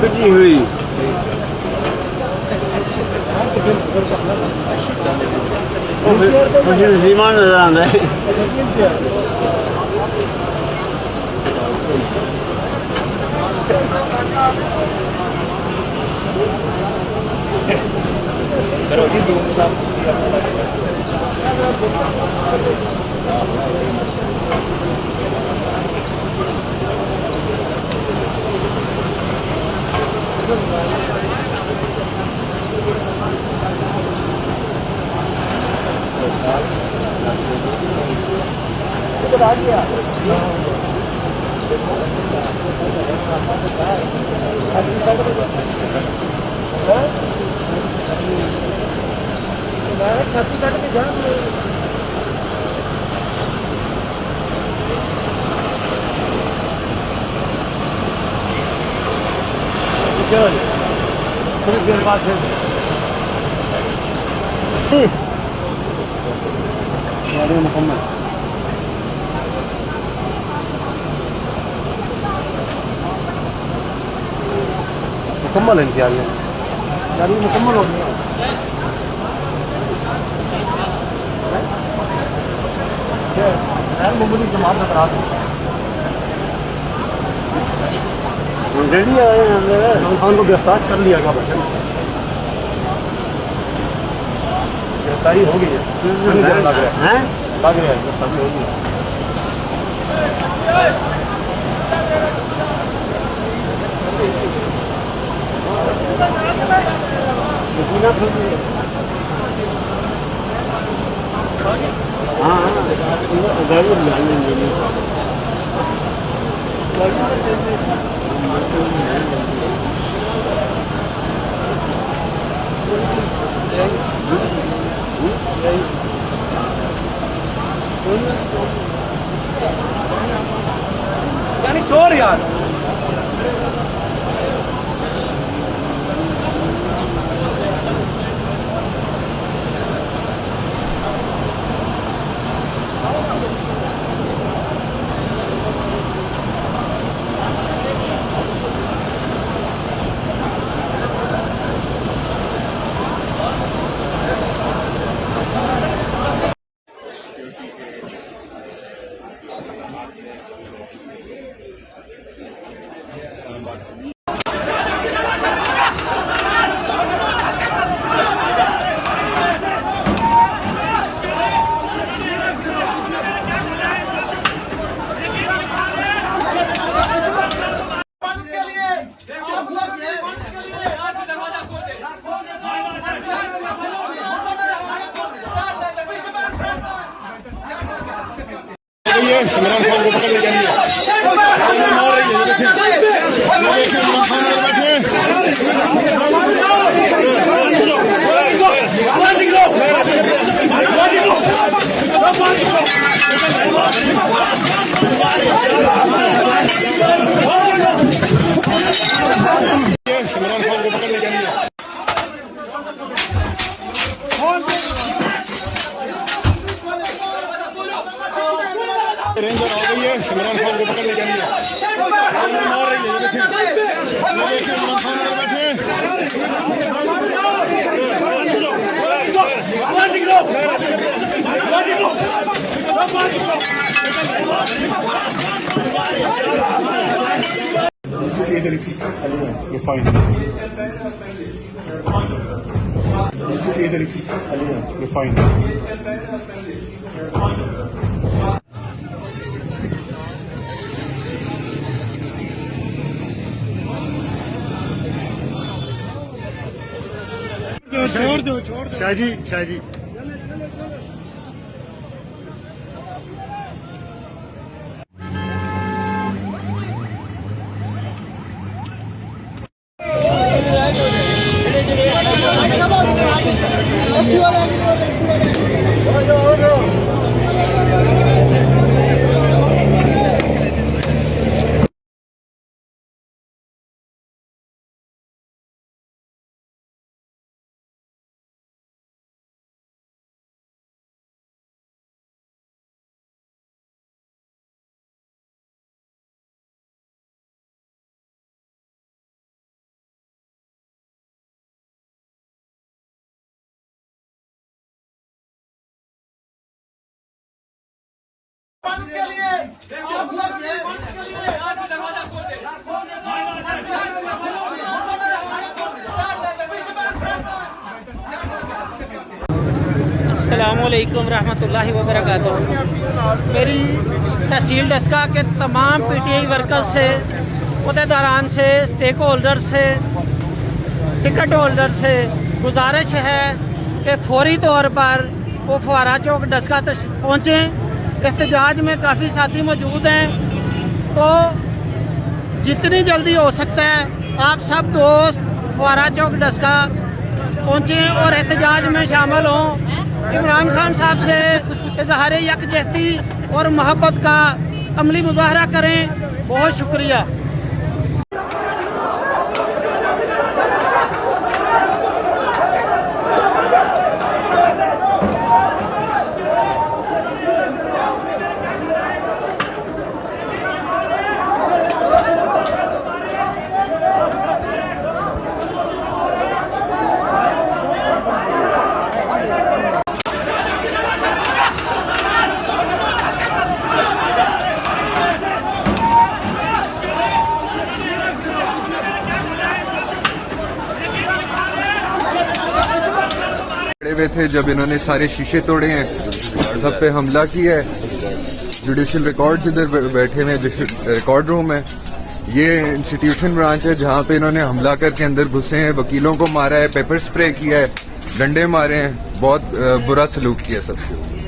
पिटी हुई सीमान नजर आंदा है। करो जी दो साहब आ गया छाती काट के जान थोड़ी देर बाद मुकम्मल मुकम्मल है इनकी गाड़ी मुकम्मल हो गई मामूली जमात नजर आ रेडी आए हैं खान को गिरफ्तार कर लिया गया बच्चे गिरफ्तारी हो गई है लग रहा है गिरफ्तारी हो गई हाँ गाड़ी यानी चोर यार इमरान खान को पकड़ ले जाइए मार रही है देखिए इमरान खान को पकड़ ले जाइए रेंजर आ गई है इमरान खान को पकड़ ले जाइए मार रही है देखिए इमरान खान अंदर बैठे ये फाइन ये फाइन छोड़ दो शाह जी अस्सलामुअलैकुम रहमतुल्लाहि व बरकातुहू। मेरी तहसील डस्का के तमाम पीटीआई वर्कर्स से, अहदेदारान से, स्टेक होल्डर से, टिकट होल्डर से गुजारिश है कि फौरी तौर पर वो फुहारा चौक डस्का तक पहुँचें। एहतजाज में काफ़ी साथी मौजूद हैं, तो जितनी जल्दी हो सकता है आप सब दोस्त फुहारा चौक डस्का पहुँचें और एहतजाज में शामिल हों। इमरान खान साहब से इजहार यकजहती और मोहब्बत का अमली मुजाहरा करें। बहुत शुक्रिया। खड़े हुए थे जब इन्होंने सारे शीशे तोड़े हैं, सब पे हमला किया है। जुडिशियल रिकॉर्ड्स इधर बैठे हुए हैं, रिकॉर्ड रूम है। ये इंस्टीट्यूशन ब्रांच है जहाँ पे इन्होंने हमला करके अंदर घुसे हैं, वकीलों को मारा है, पेपर स्प्रे किया है, डंडे मारे हैं, बहुत बुरा सलूक किया सबसे।